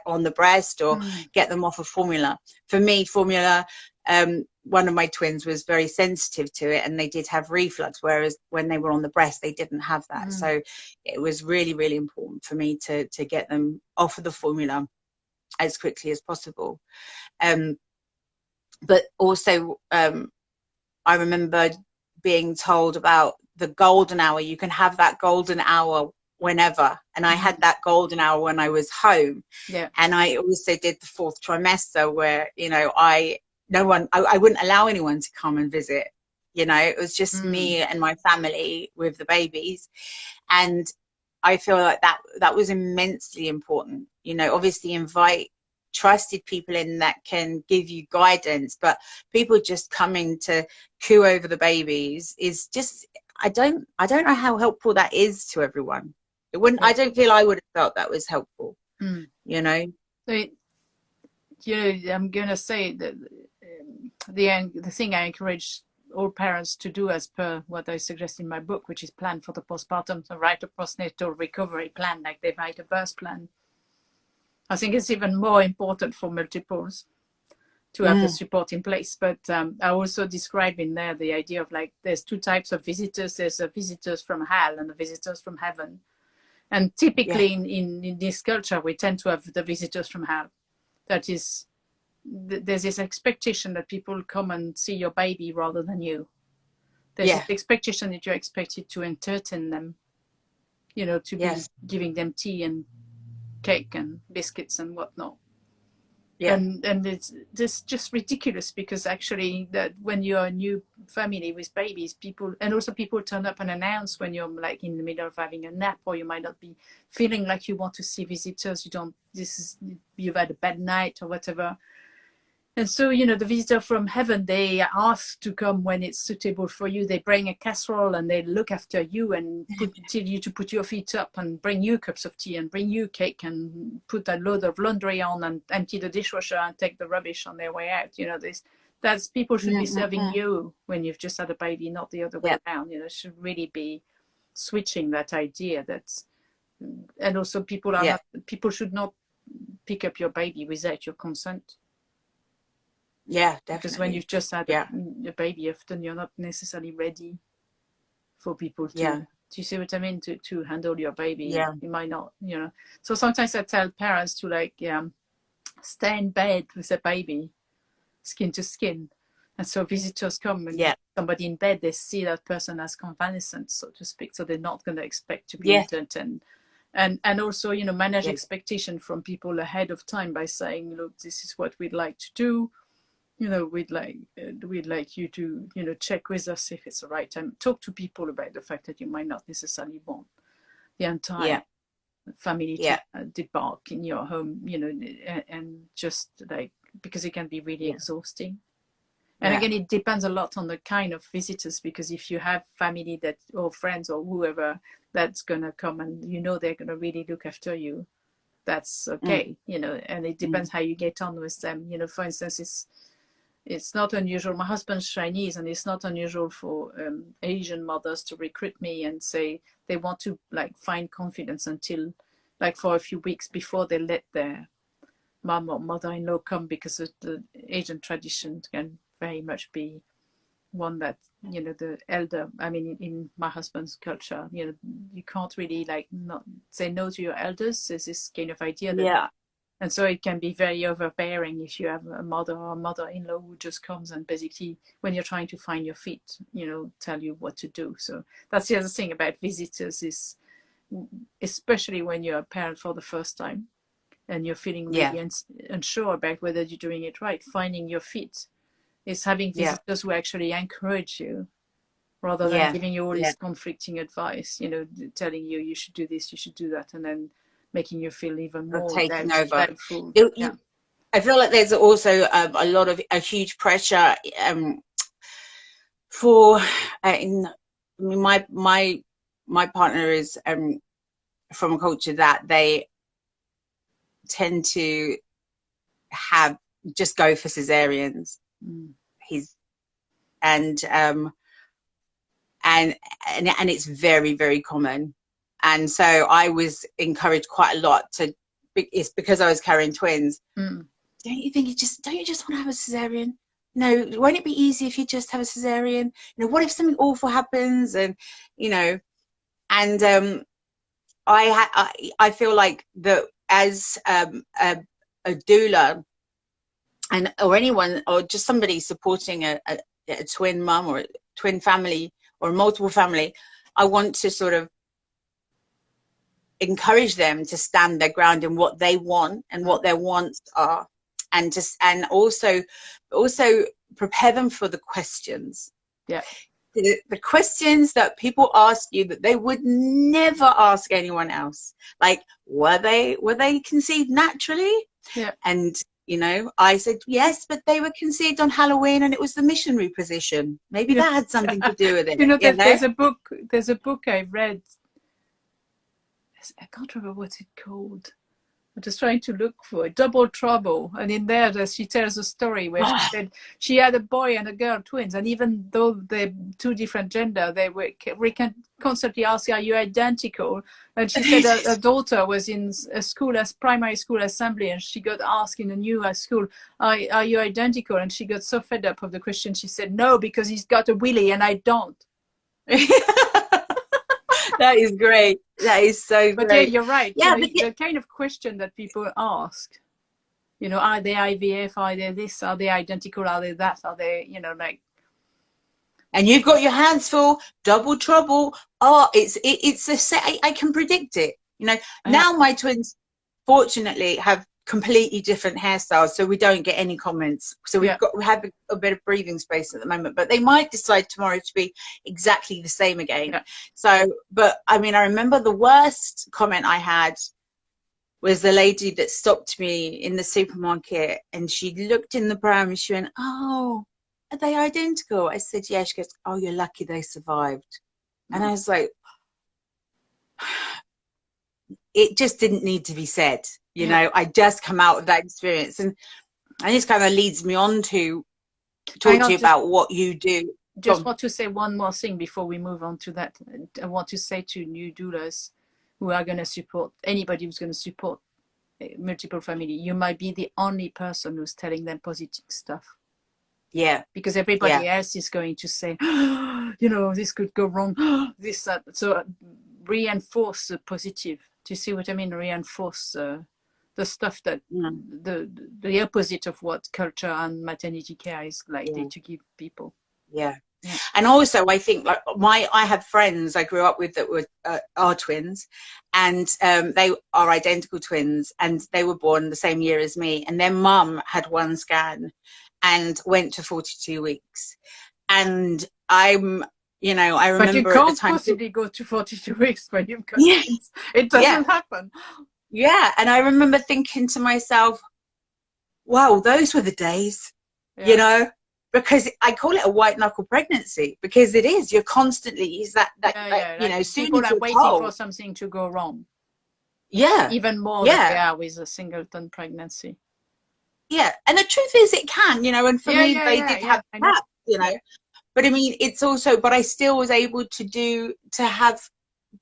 on the breast, or get them off of formula. For me, formula, one of my twins was very sensitive to it, and they did have reflux, whereas when they were on the breast, they didn't have that. So it was really, really important for me to get them off of the formula as quickly as possible. But also, I remember being told about the golden hour. You can have that golden hour whenever, and I had that golden hour when I was home. And I also did the 4th trimester, where, you know, I wouldn't allow anyone to come and visit. You know, it was just me and my family with the babies. And I feel like that was immensely important. You know, obviously invite trusted people in that can give you guidance, but people just coming to coo over the babies is just I don't know how helpful that is to everyone. It wouldn't. Yeah. I don't feel I would have felt that was helpful. Mm. You know. So I'm gonna say that the thing I encourage all parents to do, as per what I suggest in my book, which is plan for the postpartum, so write a postnatal recovery plan like they write a birth plan. I think it's even more important for multiples to have the support in place. But I also describe in there the idea of like there's two types of visitors. There's visitors from hell and the visitors from heaven. And typically in this culture, we tend to have the visitors from hell. That is, there's this expectation that people come and see your baby rather than you. There's this expectation that you're expected to entertain them, you know, to be giving them tea and cake and biscuits and whatnot. And it's just ridiculous, because actually that when you're a new family with babies, people turn up and announce when you're like in the middle of having a nap, or you might not be feeling like you want to see visitors, you've had a bad night or whatever. And so, you know, the visitor from heaven, they ask to come when it's suitable for you. They bring a casserole and they look after you and tell you to put your feet up and bring you cups of tea and bring you cake and put a load of laundry on and empty the dishwasher and take the rubbish on their way out. You know, that's people should be serving you when you've just had a baby, not the other way around. You know, should really be switching that idea. And also people should not pick up your baby without your consent. Yeah, definitely. Because when you've just had a baby, often you're not necessarily ready for people to, do you see what I mean? To handle your baby. Yeah. You might not, you know. So sometimes I tell parents to like, stay in bed with a baby, skin to skin. And so visitors come and somebody in bed, they see that person as convalescent, so to speak. So they're not going to expect to be entertained. And also, you know, manage expectation from people ahead of time by saying, look, this is what we'd like to do. You know, we'd like you to, you know, check with us if it's the right time. Talk to people about the fact that you might not necessarily want the entire family to debark in your home, you know, and just like, because it can be really exhausting. And again, it depends a lot on the kind of visitors, because if you have family that, or friends or whoever that's going to come and you know they're going to really look after you, that's okay, you know, and it depends how you get on with them. You know, for instance, it's not unusual. My husband's Chinese, and it's not unusual for Asian mothers to recruit me and say they want to like find confidence until like for a few weeks before they let their mom or mother-in-law come, because of the Asian tradition can very much be one that, you know, the elder, I mean, in my husband's culture, you know, you can't really like not say no to your elders. There's this kind of idea that and so it can be very overbearing if you have a mother or a mother-in-law who just comes and basically, when you're trying to find your feet, you know, tell you what to do. So that's the other thing about visitors is, especially when you're a parent for the first time and you're feeling really unsure about whether you're doing it right, finding your feet is having visitors who actually encourage you rather than giving you all this conflicting advice, you know, telling you you should do this, you should do that, and then making you feel even more taking over. doubtful. I feel like there's also a huge pressure for my partner is from a culture that they tend to have just go for caesareans. And it's very, very common. And so I was encouraged quite a lot to, it's because I was carrying twins. Don't you just want to have a caesarean? No, won't it be easy if you just have a caesarean? You know, what if something awful happens? And, you know, and I feel like that as a doula or anyone, or just somebody supporting a twin mum or a twin family or a multiple family, I want to sort of encourage them to stand their ground in what they want and what their wants are, and also prepare them for the questions. The questions that people ask you that they would never ask anyone else, like were they conceived naturally, and You know, I said, yes, but they were conceived on Halloween and it was the missionary position. Maybe Yeah. that had something to do with it, You know, you know? there's a book I read. I can't remember what's it called. I'm just trying to look for it. Double Trouble. And in there, she tells a story where she said she had a boy and a girl, twins. And even though they're two different gender, we can constantly ask, are you identical? And she said her daughter was in a school, as primary school assembly, and she got asked in a new school, are you identical? And she got so fed up of the question, she said, no, because he's got a willy and I don't. That is great. That is so But great. yeah, you're right. Yeah, You know, but the kind of question that people ask, you know, are they IVF? Are they this? Are they identical? Are they that? Are they, you know, like. And you've got your hands full, double trouble. Oh, it's a set. I can predict it. You know, now my twins fortunately have completely different hairstyles, so we don't get any comments. So we have a bit of breathing space at the moment, but they might decide tomorrow to be exactly the same again. Yeah. So, but I mean, I remember the worst comment I had was the lady that stopped me in the supermarket, and she looked in the pram and she went, oh, are they identical? I said, yeah. She goes, oh, you're lucky they survived. And I was like, it just didn't need to be said. You know, I just come out of that experience. And this kind of leads me on to talk to you about what you do. Just want to say one more thing before we move on to that. I want to say to new doulas who are going to support, anybody who's going to support multiple family, you might be the only person who's telling them positive stuff. Yeah. Because everybody else is going to say, oh, you know, this could go wrong, this, that. So reinforce the positive. Do you see what I mean? Reinforce the stuff that, the opposite of what culture and maternity care is likely to give people. Yeah. And also I think like I have friends I grew up with that were are twins, and they are identical twins, and they were born the same year as me, and their mum had one scan and went to 42 weeks. And I'm, you know, I remember but you can't possibly go to 42 weeks when you've got twins. It doesn't happen. Yeah. And I remember thinking to myself, wow, those were the days, you know, because I call it a white knuckle pregnancy, because it is. You're constantly, you know, people are waiting for something to go wrong. Yeah. Even more than they are with a singleton pregnancy. Yeah. And the truth is it can, you know, and for me, they did have that, you know, but I mean, it's also, but I still was able to have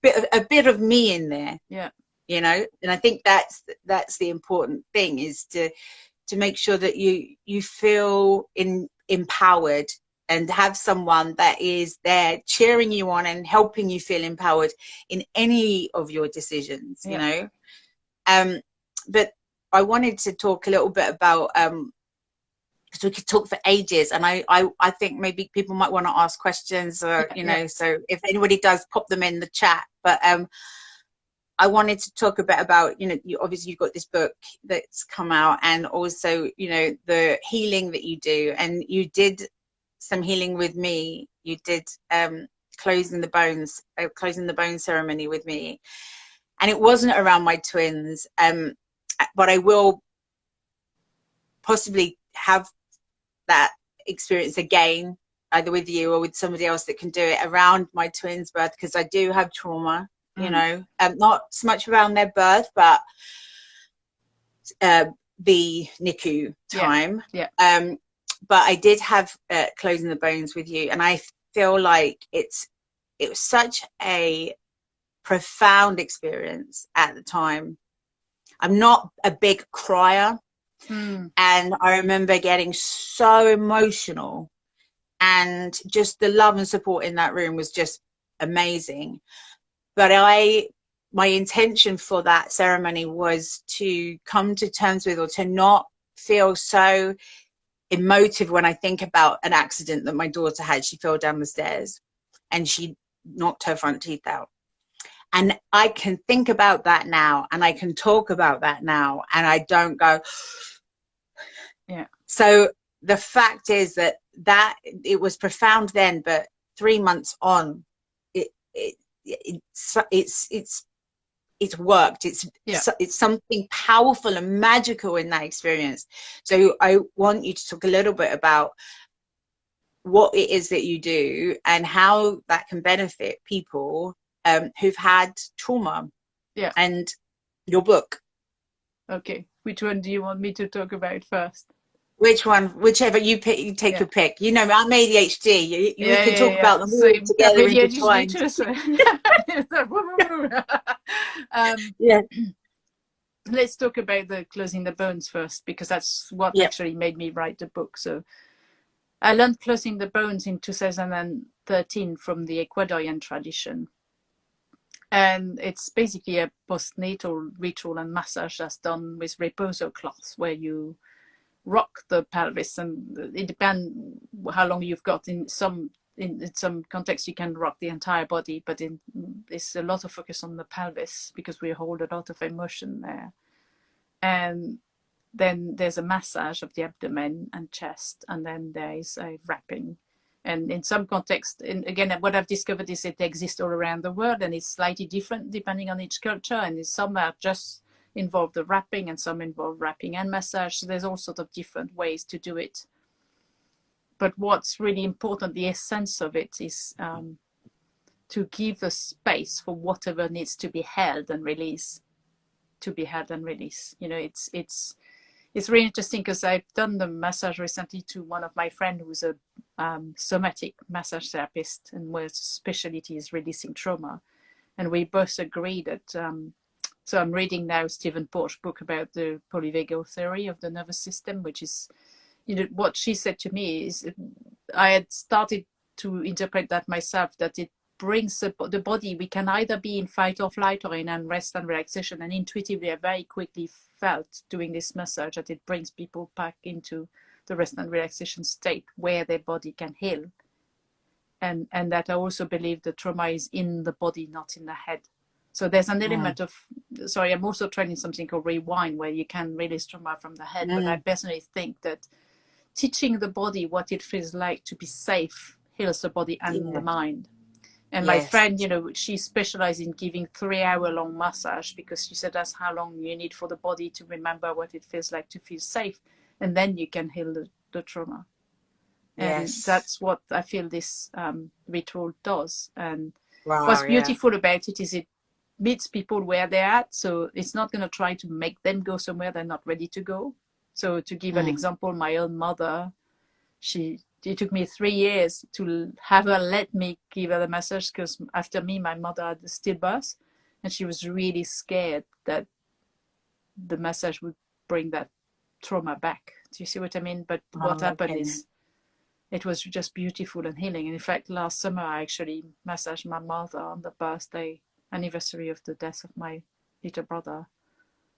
a bit of me in there. Yeah. You know, and I think that's the important thing, is to make sure that you feel empowered, and have someone that is there cheering you on and helping you feel empowered in any of your decisions, you know. But I wanted to talk a little bit about, because we could talk for ages, and I think maybe people might want to ask questions, or you know, so if anybody does, pop them in the chat. But I wanted to talk a bit about, you know, obviously you've got this book that's come out, and also, you know, the healing that you do, and you did some healing with me. You did closing the bone ceremony with me, and it wasn't around my twins, but I will possibly have that experience again, either with you or with somebody else that can do it, around my twins' birth, because I do have trauma. You know, not so much around their birth, but the NICU time. But I did have closing the bones with you, and I feel like it was such a profound experience at the time. I'm not a big crier, and I remember getting so emotional, and just the love and support in that room was just amazing. But my intention for that ceremony was to come to terms with, or to not feel so emotive when I think about an accident that my daughter had. She fell down the stairs and she knocked her front teeth out. And I can think about that now, and I can talk about that now, and I don't go. So the fact is that it was profound then, but 3 months on, it's it's worked. Yeah. It's something powerful and magical in that experience. So I want you to talk a little bit about what it is that you do and how that can benefit people who've had trauma. Yeah. And your book. Okay. Which one do you want me to talk about first? Which one? Whichever you pick, you take your pick. You know, I'm ADHD. We can talk about them So all you have together ADHD intertwined. too. So Yeah. Let's talk about the closing the bones first, because that's what Yeah. actually made me write the book. So I learned closing the bones in 2013 from the Ecuadorian tradition. And it's basically a postnatal ritual and massage that's done with reposo cloths, where you rock the pelvis, and it depends how long you've got. In some contexts, you can rock the entire body, but there's a lot of focus on the pelvis because we hold a lot of emotion there. And then there's a massage of the abdomen and chest, and then there is a wrapping. And in some contexts, and again, what I've discovered is it exists all around the world, and it's slightly different depending on each culture. And some are just involve the wrapping, and some involve wrapping and massage. So there's all sorts of different ways to do it. But what's really important, the essence of it, is to give the space for whatever needs to be held and release, to be held and release. You know, it's really interesting because I've done the massage recently to one of my friends who's a somatic massage therapist, and where specialty is releasing trauma. And we both agree that, so I'm reading now Stephen Porges' book about the polyvagal theory of the nervous system, which is, you know, what she said to me is, I had started to interpret that myself, that it brings the body, we can either be in fight or flight or in unrest and relaxation, and intuitively I very quickly felt doing this massage that it brings people back into the rest and relaxation state where their body can heal, and that I also believe the trauma is in the body, not in the head. So there's an element of, sorry, I'm also training something called rewind, where you can release trauma from the head. But I personally think that teaching the body what it feels like to be safe heals the body and the mind. And my friend, you know, she specialized in giving 3-hour-long massage, because she said that's how long you need for the body to remember what it feels like to feel safe. And then you can heal the trauma. And that's what I feel this ritual does. And what's beautiful about it is it meets people where they're at. So it's not going to try to make them go somewhere they're not ready to go. So to give an example, my own mother, it took me 3 years to have her let me give her the massage, because after me, my mother had a stillbirth, and she was really scared that the massage would bring that trauma back. Do you see what I mean? But what happened is, it was just beautiful and healing. And in fact, last summer, I actually massaged my mother on the birthday anniversary of the death of my little brother.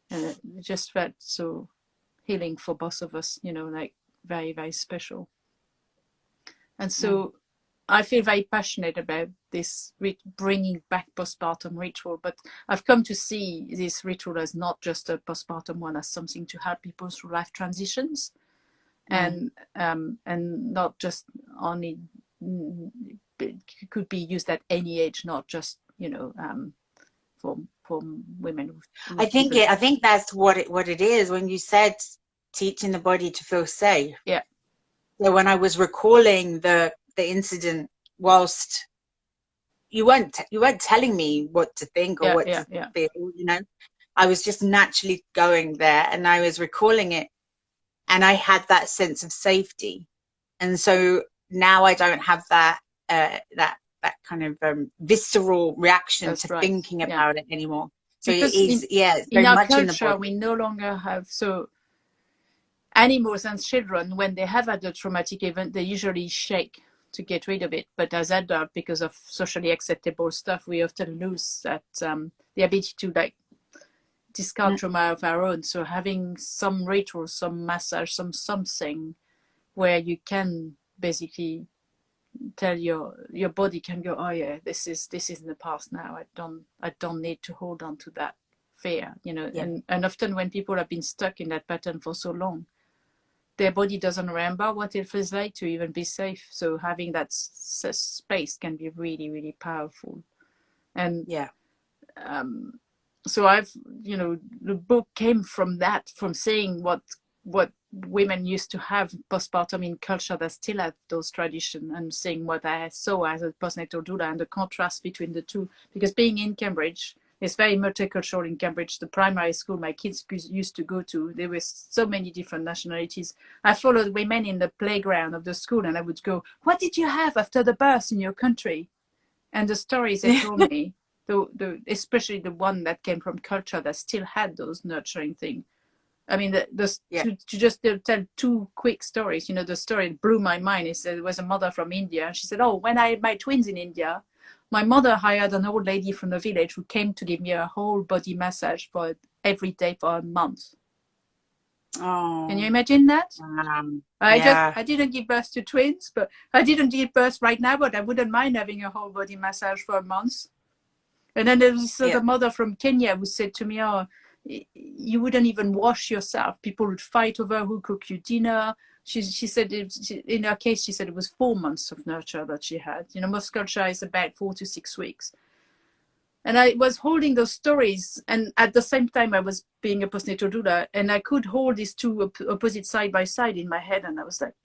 And it just felt so healing for both of us, you know, like very, very special. And so I feel very passionate about this bringing back postpartum ritual, but I've come to see this ritual as not just a postpartum one, as something to help people through life transitions, and not just only, it could be used at any age, not just, you know, for women. I think that's what it is. When you said teaching the body to feel safe. Yeah. So when I was recalling the incident, whilst you weren't telling me what to think or what to feel, you know, I was just naturally going there, and I was recalling it, and I had that sense of safety. And so now I don't have that that kind of visceral reaction to thinking about it anymore. So because it is, it's very in our much culture, in the body. we no longer have, so animals and children, when they have had a traumatic event, they usually shake to get rid of it. But as adults, because of socially acceptable stuff, we often lose that the ability to like discard trauma of our own. So having some ritual, some massage, something where you can basically tell your body can go, oh yeah, this is in the past now. I don't need to hold on to that fear, you know. And often when people have been stuck in that pattern for so long, their body doesn't remember what it feels like to even be safe. So having that space can be really, really powerful. And so I've, you know, the book came from that, from seeing what women used to have postpartum in culture that still have those traditions, and seeing what I saw as a postnatal doula and the contrast between the two. Because being in Cambridge, it's very multicultural in Cambridge. The primary school my kids used to go to, there were so many different nationalities. I followed women in the playground of the school, and I would go, "What did you have after the birth in your country?" And the stories they told me, especially the one that came from culture that still had those nurturing things. I mean, to just tell two quick stories, you know, the story that blew my mind is there was a mother from India. And she said, "Oh, when I had my twins in India, my mother hired an old lady from the village who came to give me a whole body massage for every day for a month." Oh, can you imagine that? yeah. I didn't give birth to twins, but I didn't give birth right now, but I wouldn't mind having a whole body massage for a month. And then there was this other mother from Kenya who said to me, "Oh, you wouldn't even wash yourself. People would fight over who cooked you dinner." She said, in her case, she said it was 4 months of nurture that she had. You know, most culture is about 4 to 6 weeks. And I was holding those stories, and at the same time I was being a postnatal doula, and I could hold these two opposite side by side in my head, and I was like,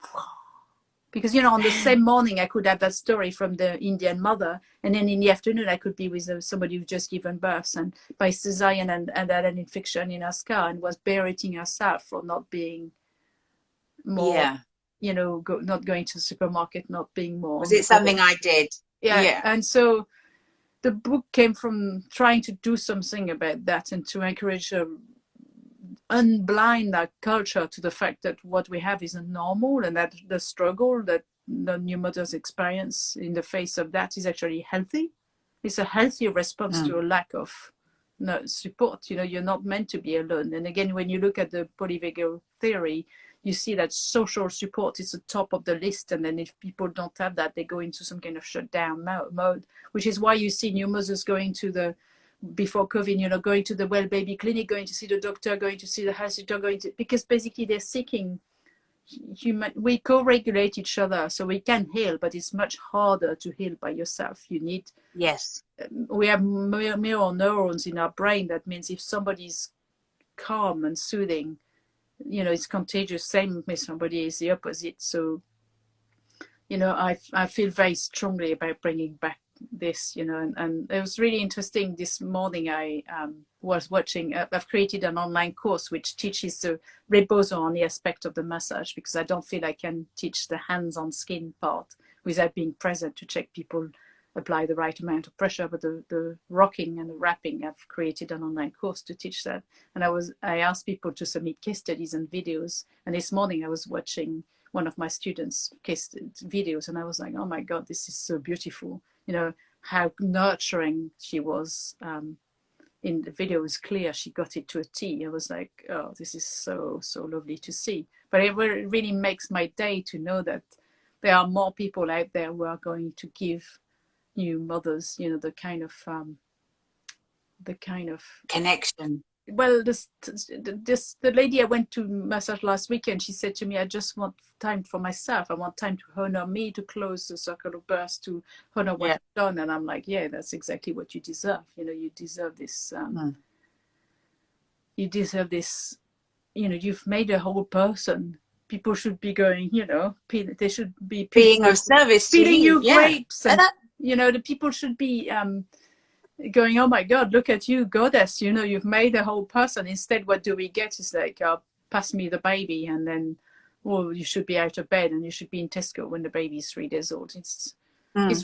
because, you know, on the same morning I could have that story from the Indian mother, and then in the afternoon I could be with somebody who's just given birth and by cesarean and had an infection in her scar and was berating herself for not being more, you know, not going to the supermarket, not being more Was on the it ball. something I did? Yeah. And so the book came from trying to do something about that and to encourage unblind that culture to the fact that what we have isn't normal, and that the struggle that the new mothers experience in the face of that is actually healthy. It's a healthy response to a lack of support. You know, you're not meant to be alone. And again, when you look at the polyvagal theory, you see that social support is the top of the list. And then if people don't have that, they go into some kind of shutdown mode, which is why you see new mothers going to the, before COVID, you know, going to the well baby clinic, going to see the doctor, going to see the house doctor, because basically they're seeking human, we co-regulate each other, so we can heal, but it's much harder to heal by yourself. You need, we have mirror neurons in our brain. That means if somebody's calm and soothing, you know, it's contagious. Same with somebody is the opposite. So, you know, I feel very strongly about bringing back this, you know, and it was really interesting. This morning I was watching, I've created an online course which teaches the rebozo on the aspect of the massage, because I don't feel I can teach the hands-on skin part without being present to check people apply the right amount of pressure. But the rocking and the wrapping, I've created an online course to teach that. And I asked people to submit case studies and videos. And this morning I was watching one of my students' case videos, and I was like, oh my God, this is so beautiful. You know, how nurturing she was. In the video, it was clear she got it to a T. I was like, oh, this is so lovely to see. But it really makes my day to know that there are more people out there who are going to give new mothers, you know, the kind of connection. Well, the lady I went to massage last weekend, she said to me, I just want time for myself. I want time to honor me, to close the circle of birth, to honor what I've done. And I'm like, yeah, that's exactly what you deserve. You know, you deserve this. You deserve this. You know, you've made a whole person. People should be going, you know, they should be being of service to feeding you yeah. grapes. And, you know, the people should be going, oh my God, look at you, goddess, you know, you've made a whole person. Instead, what do we get is like, pass me the baby, and then, well, you should be out of bed and you should be in Tesco when the baby is 3 days old. It's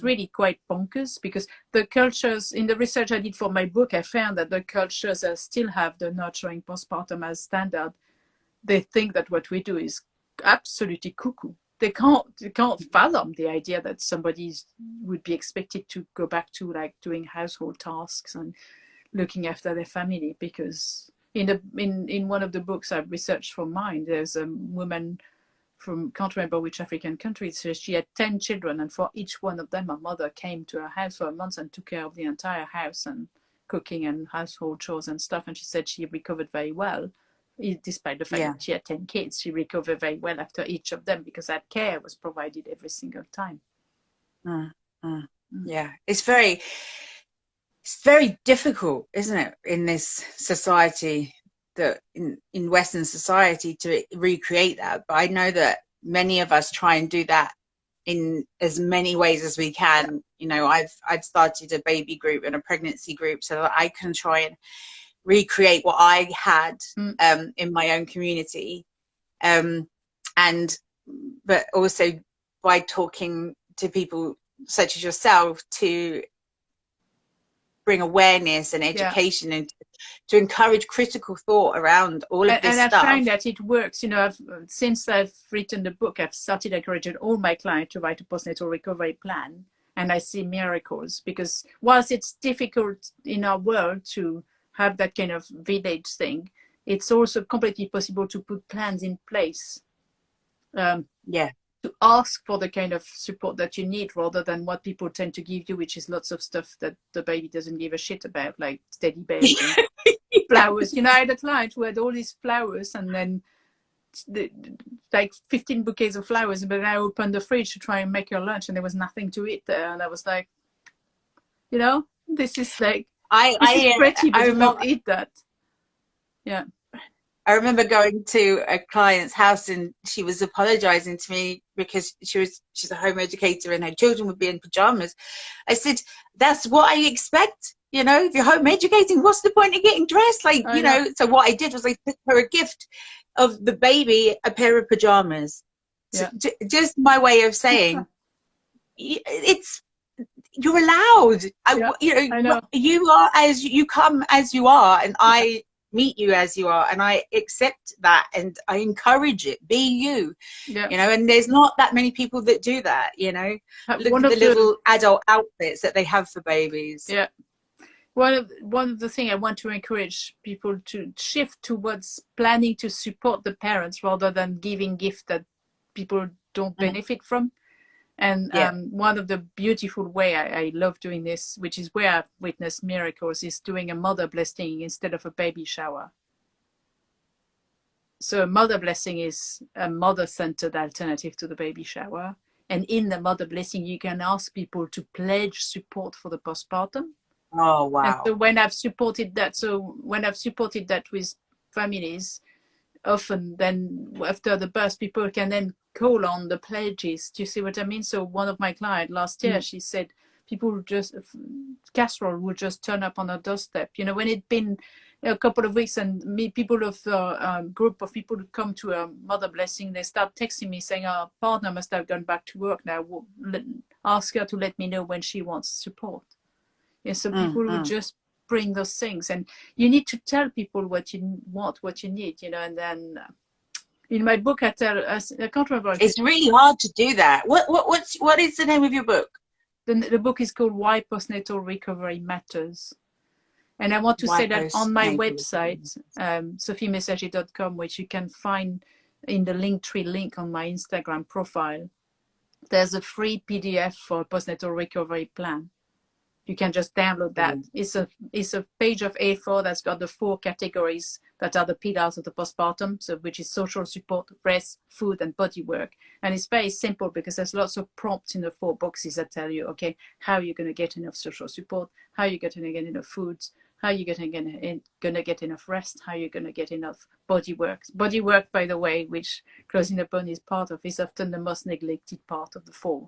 really quite bonkers, because the cultures, in the research I did for my book, I found that the cultures that still have the nurturing postpartum as standard, they think that what we do is absolutely cuckoo. They can't fathom the idea that somebody would be expected to go back to like doing household tasks and looking after their family. Because in one of the books I've researched for mine, there's a woman from, can't remember which African country, so she had 10 children, and for each one of them her mother came to her house for a month and took care of the entire house and cooking and household chores and stuff. And she said she recovered very well. Despite the fact that she had 10 kids, she recovered very well after each of them, because that care was provided every single time. Yeah, it's very it's very difficult, isn't it, in this society, that in Western society, to recreate that. But I know that many of us try and do that in as many ways as we can. You know, I've started a baby group and a pregnancy group so that I can try and recreate what I had in my own community, and but also by talking to people such as yourself to bring awareness and education, and to encourage critical thought around all of this and stuff. I find that it works. You know, since I've written the book, I've started encouraging all my clients to write a postnatal recovery plan, and I see miracles, because whilst it's difficult in our world to have that kind of village thing, it's also completely possible to put plans in place. To ask for the kind of support that you need, rather than what people tend to give you, which is lots of stuff that the baby doesn't give a shit about, like steady beds and flowers. You know, I had a client who had all these flowers, and then like 15 bouquets of flowers, but I opened the fridge to try and make her lunch and there was nothing to eat there, and I was like, you know, this is like, this is pretty, but you can't eat that. Yeah. I remember going to a client's house and she was apologizing to me because she's a home educator and her children would be in pajamas. I said, that's what I expect. You know, if you're home educating, what's the point of getting dressed? Like, you know, so what I did was I took her a gift of the baby, a pair of pajamas. So just my way of saying, it's, you're allowed. You know, you are as you come as you are, and I meet you as you are, and I accept that, and I encourage it. Be you. You know, and there's not that many people that do that. You know, look at the little adult outfits that they have for babies. One of the things I want to encourage people to shift towards planning to support the parents rather than giving gifts that people don't benefit from. And one of the beautiful way I love doing this, which is where I've witnessed miracles, is doing a mother blessing instead of a baby shower. So a mother blessing is a mother-centered alternative to the baby shower. And in the mother blessing, you can ask people to pledge support for the postpartum. Oh, wow. And so when I've supported that with families, often then after the birth, people can then call on the pledges. Do you see what I mean? So one of my clients last year, she said people just, casserole would just turn up on her doorstep. You know, when it'd been a couple of weeks and people of a group of people who come to a mother blessing, they start texting me saying our partner must have gone back to work now. Ask her to let me know when she wants support. And so people would just bring those things, and you need to tell people what you want, what you need, you know. And then in my book, I can't remember. It's really hard to do that. What is the name of your book? The book is called Why Postnatal Recovery Matters. And I want to say that on my website, sophiemessager.com, which you can find in the Linktree link on my Instagram profile, there's a free PDF for a postnatal recovery plan. You can just download that. It's a page of A4 that's got the 4 categories that are the pillars of the postpartum, so which is social support, rest, food, and body work. And it's very simple because there's lots of prompts in the 4 boxes that tell you, okay, how are you going to get enough social support? How are you going to get enough foods? How are you going to get enough rest? How are you going to get enough body work? Body work, by the way, which Closing the Bone is part of, is often the most neglected part of the 4.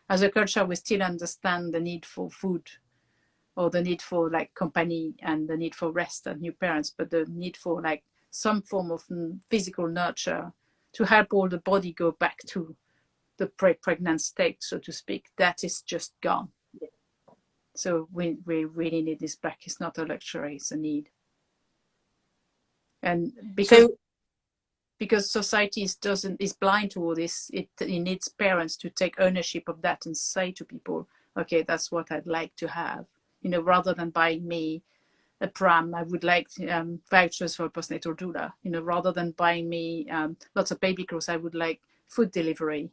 As a culture, we still understand the need for food, or the need for like company, and the need for rest and new parents, but the need for like some form of physical nurture to help all the body go back to the pre-pregnant state, so to speak, that is just gone. So we really need this back. It's not a luxury, it's a need. And because society is blind to all this, it needs parents to take ownership of that and say to people, okay, that's what I'd like to have. You know, rather than buying me a pram, I would like vouchers for a postnatal doula. You know, rather than buying me lots of baby clothes, I would like food delivery.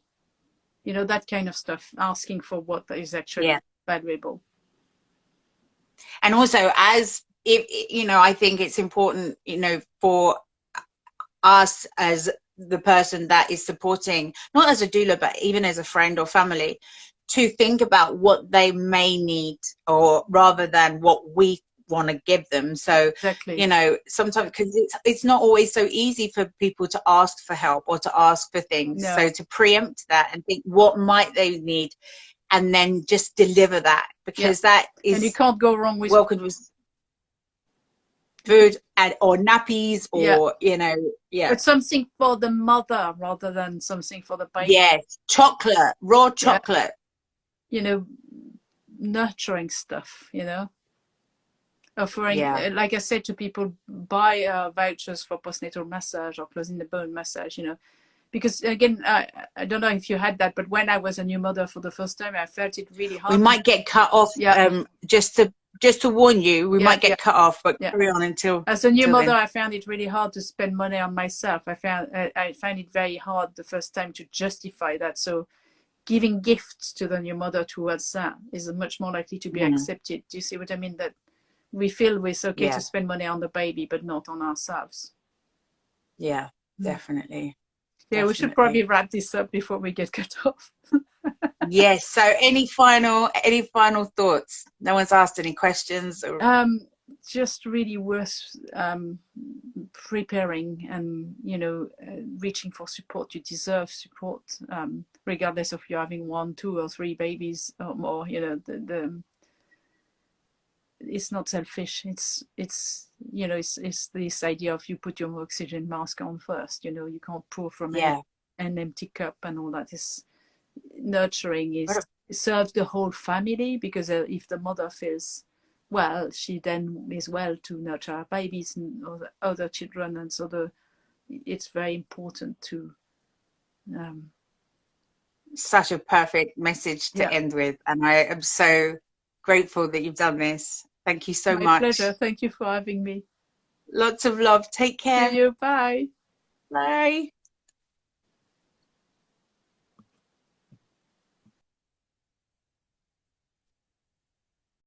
You know, that kind of stuff, asking for what is actually valuable. And also, as if, you know, I think it's important, you know, for us as the person that is supporting, not as a doula, but even as a friend or family, to think about what they may need, or rather than what we want to give them. So, Exactly. you know, sometimes, because it's not always so easy for people to ask for help or to ask for things. No. So to preempt that and think what might they need, and then just deliver that, because that is, and you can't go wrong with welcomed with food and or nappies, or you know, but something for the mother rather than something for the baby. Yes, chocolate, raw chocolate. You know, nurturing stuff, you know, offering, like I said to people, buy vouchers for postnatal massage or closing the bone massage, you know, because again, I don't know if you had that, but when I was a new mother for the first time, I felt it really hard. We might get cut off. Just to warn you, we might get cut off, but carry on until. As a new mother, then. I found it really hard to spend money on myself. I found it very hard the first time to justify that. So giving gifts to the new mother towards that is much more likely to be accepted. Do you see what I mean? That we feel it's okay to spend money on the baby, but not on ourselves. Yeah, definitely. Yeah, we should probably wrap this up before we get cut off. Yes. So any final thoughts? No one's asked any questions? Or... just really worth preparing and, you know, reaching for support. You deserve support, regardless of you having 1, 2 or 3 babies or more. You know, it's not selfish. It's you know, it's this idea of you put your oxygen mask on first. You know, you can't pour from an empty cup, and all that. Is nurturing is serves the whole family, because if the mother feels well, she then is well to nurture her babies and other children, and so it's very important to. Such a perfect message to end with, and I am so grateful that you've done this. Thank you so much. My pleasure. Thank you for having me. Lots of love. Take care. See you. Bye. Bye.